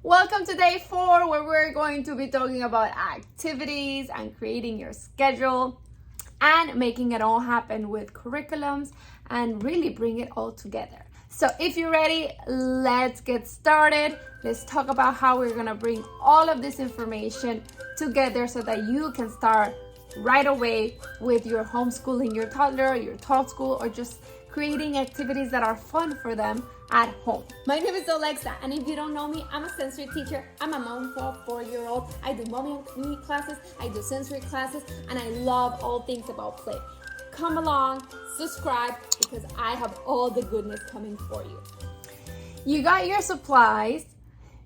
Welcome to day 4, where we're going to be talking about activities and creating your schedule and making it all happen with curriculums and really bring it all together. So if you're ready, let's get started. Let's talk about how we're gonna bring all of this information together so that you can start right away with your homeschooling, your toddler, your tot school, or just creating activities that are fun for them at home. My name is Alexa, and if you don't know me, I'm a sensory teacher. I'm a mom for a 4-year-old. I do mommy and me classes, I do sensory classes, and I love all things about play. Come along, subscribe, because I have all the goodness coming for you. You got your supplies,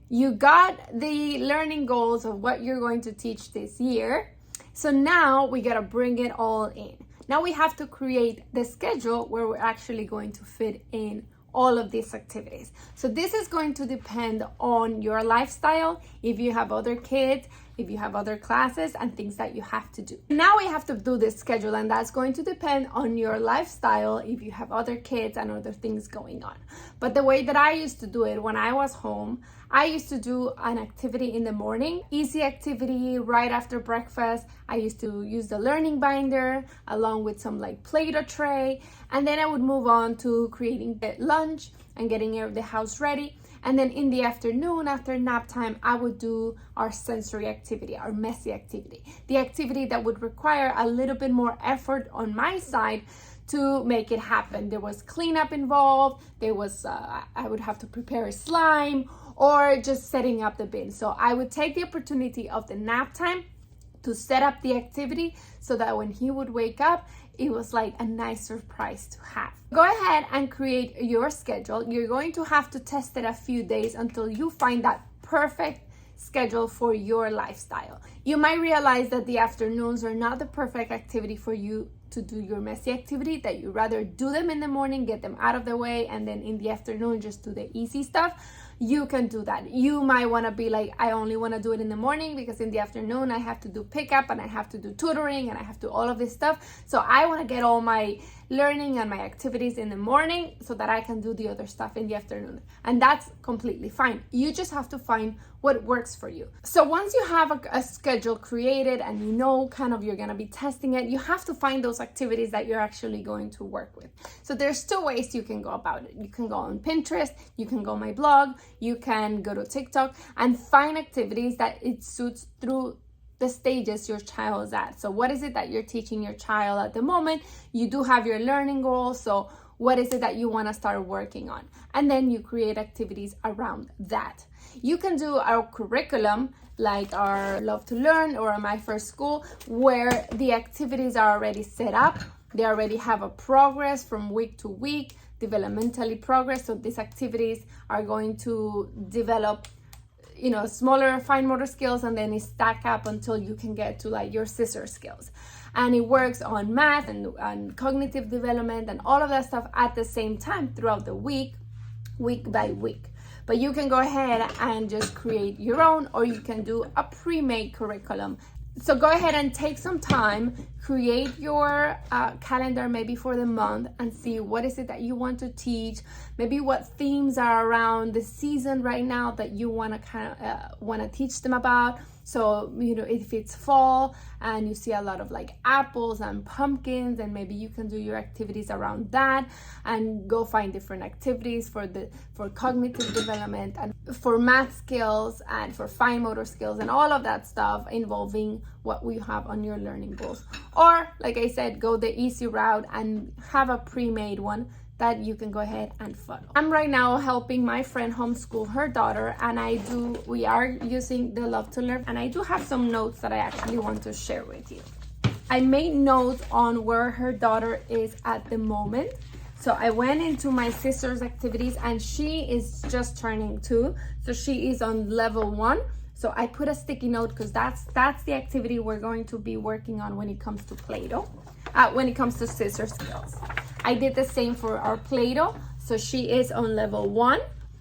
you got the learning goals of what you're going to teach this year. So now we gotta bring it all in. Now we have to create the schedule where we're actually going to fit in all of these activities. So this is going to depend on your lifestyle, if you have other kids, if you have other classes and things that you have to do. Now we have to do this schedule, and that's going to depend on your lifestyle, if you have other kids and other things going on. But the way that I used to do it when I was home, I used to do an activity in the morning, easy activity right after breakfast. I used to use the learning binder along with some like Play-Doh tray, and then I would move on to creating the lunch and getting the house ready. And then in the afternoon, after nap time, I would do our sensory activity, our messy activity, the activity that would require a little bit more effort on my side to make it happen. There was cleanup involved. There was, I would have to prepare a slime or just setting up the bin. So I would take the opportunity of the nap time to set up the activity so that when he would wake up, it was like a nice surprise to have. Go ahead and create your schedule. You're going to have to test it a few days until you find that perfect schedule for your lifestyle. You might realize that the afternoons are not the perfect activity for you to do your messy activity, that you rather do them in the morning, get them out of the way, and then in the afternoon just do the easy stuff. You can do that. You might want to be like, I only want to do it in the morning because in the afternoon I have to do pickup and I have to do tutoring and I have to do all of this stuff. So I want to get all my learning and my activities in the morning so that I can do the other stuff in the afternoon. And that's completely fine. You just have to find what works for you. So once you have a schedule created and you know kind of you're going to be testing it, you have to find those activities that you're actually going to work with. So there's 2 ways you can go about it. You can go on Pinterest, you can go on my blog, you can go to TikTok and find activities that it suits through the stages your child is at. So what is it that you're teaching your child at the moment? You do have your learning goals. So what is it that you want to start working on? And then you create activities around that. You can do our curriculum like our Love to Learn or My First School, where the activities are already set up. They already have a progress from week to week, developmentally progress. So these activities are going to develop smaller fine motor skills, and then it stack up until you can get to like your scissor skills. And it works on math and cognitive development and all of that stuff at the same time throughout the week by week. But you can go ahead and just create your own, or you can do a pre-made curriculum. So go ahead and take some time, create your calendar maybe for the month and see what is it that you want to teach, maybe what themes are around the season right now that you want to teach them about. So, if it's fall and you see a lot of like apples and pumpkins, and maybe you can do your activities around that and go find different activities for cognitive development and for math skills and for fine motor skills and all of that stuff involving what we have on your learning goals. Or, like I said, go the easy route and have a pre-made one that you can go ahead and follow. I'm right now helping my friend homeschool her daughter, and we are using the Love to Learn, and I do have some notes that I actually want to share with you. I made notes on where her daughter is at the moment. So I went into my sister's activities, and she is just turning 2. So she is on level 1. So I put a sticky note because that's the activity we're going to be working on when it comes to Play-Doh, when it comes to scissor skills. I did the same for our Play-Doh. So she is on level 1.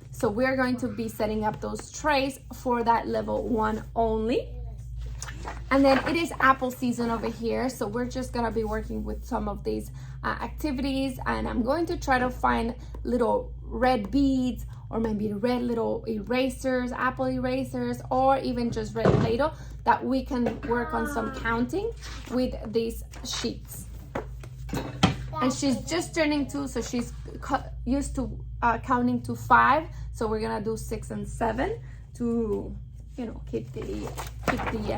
So we're going to be setting up those trays for that level 1 only. And then it is apple season over here. So we're just going to be working with some of these activities. And I'm going to try to find little red beads or maybe red little erasers, apple erasers, or even just red Play-Doh, that we can work on some counting with these sheets. And she's just turning 2, so she's used to counting to 5. So we're gonna do 6 and 7 to, keep the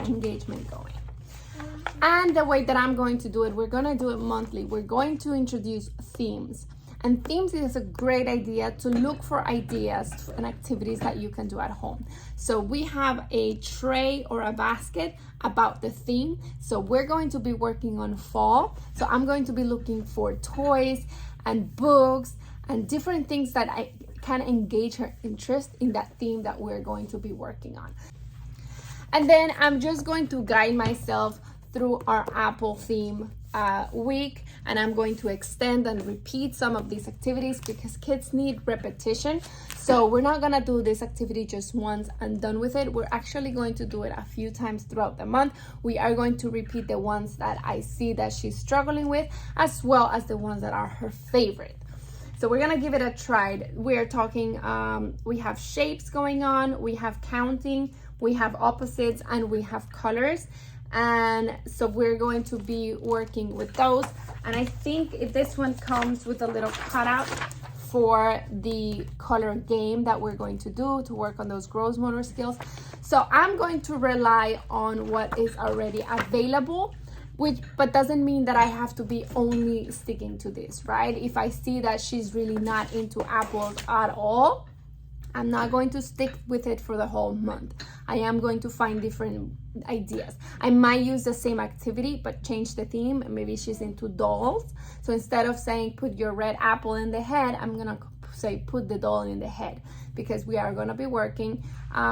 engagement going. And the way that I'm going to do it, we're gonna do it monthly. We're going to introduce themes. And themes is a great idea to look for ideas and activities that you can do at home. So we have a tray or a basket about the theme. So we're going to be working on fall. So I'm going to be looking for toys and books and different things that I can engage her interest in that theme that we're going to be working on. And then I'm just going to guide myself through our Apple theme week, and I'm going to extend and repeat some of these activities because kids need repetition. So we're not gonna do this activity just once and done with it. We're actually going to do it a few times throughout the month. We are going to repeat the ones that I see that she's struggling with, as well as the ones that are her favorite. So we're gonna give it a try. We're talking, we have shapes going on, we have counting, we have opposites, and we have colors. And so we're going to be working with those. And I think if this one comes with a little cutout for the color game that we're going to do to work on those gross motor skills. So I'm going to rely on what is already available, but doesn't mean that I have to be only sticking to this, right? If I see that she's really not into apples at all, I'm not going to stick with it for the whole month. I am going to find different ideas. I might use the same activity, but change the theme. Maybe she's into dolls. So instead of saying, put your red apple in the head, I'm gonna say, put the doll in the head, because we are gonna be working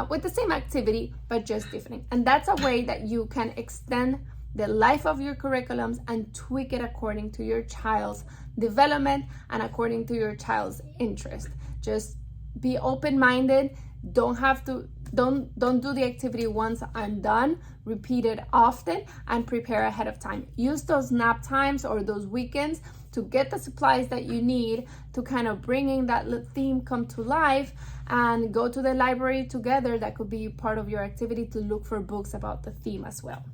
with the same activity, but just different. And that's a way that you can extend the life of your curriculums and tweak it according to your child's development and according to your child's interest. Just be open-minded. Don't do the activity once and done. Repeat it often and prepare ahead of time. Use those nap times or those weekends to get the supplies that you need to kind of bringing that theme come to life, and go to the library together. That could be part of your activity to look for books about the theme as well.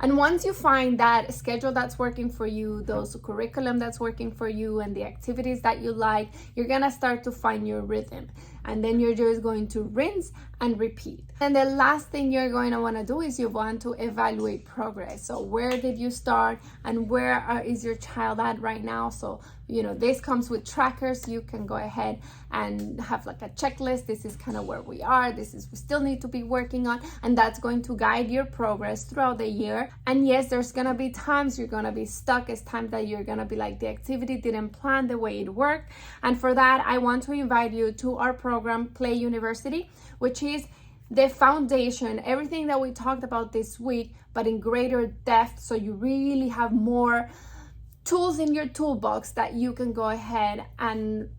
And once you find that schedule that's working for you, those curriculum that's working for you, and the activities that you like, you're gonna start to find your rhythm. And then you're just going to rinse and repeat. And the last thing you're going to want to do is you want to evaluate progress. So where did you start, and where is your child at right now? So, this comes with trackers. You can go ahead and have like a checklist. This is kind of where we are. We still need to be working on, and that's going to guide your progress throughout the year. And yes, there's going to be times you're going to be stuck. It's times that you're going to be like, the activity didn't plan the way it worked. And for that, I want to invite you to our program, Play University, which is the foundation, everything that we talked about this week, but in greater depth. So you really have more tools in your toolbox that you can go ahead and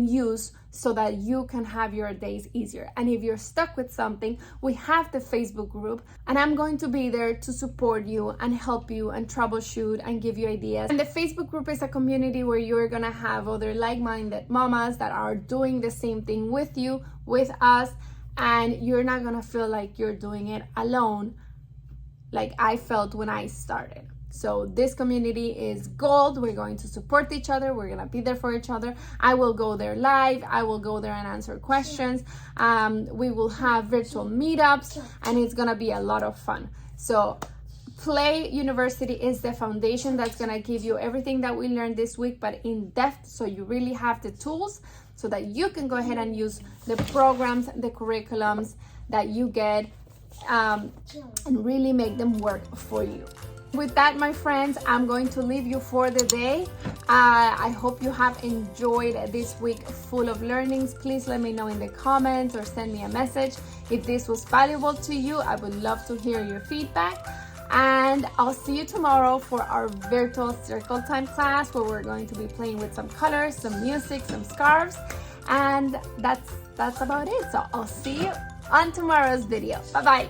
use so that you can have your days easier. And if you're stuck with something, we have the Facebook group, and I'm going to be there to support you and help you and troubleshoot and give you ideas. And the Facebook group is a community where you're gonna have other like-minded mamas that are doing the same thing with you, with us, and you're not gonna feel like you're doing it alone like I felt when I started. So this community is gold. We're going to support each other. We're going to be there for each other. I will go there live. I will go there and answer questions. We will have virtual meetups, and it's going to be a lot of fun. So Play University is the foundation that's going to give you everything that we learned this week, but in depth, so you really have the tools so that you can go ahead and use the programs, the curriculums that you get, and really make them work for you. With that, my friends, I'm going to leave you for the day. I hope you have enjoyed this week full of learnings. Please let me know in the comments or send me a message if this was valuable to you. I would love to hear your feedback. And I'll see you tomorrow for our virtual circle time class, where we're going to be playing with some colors, some music, some scarves. And that's about it. So I'll see you on tomorrow's video. Bye-bye.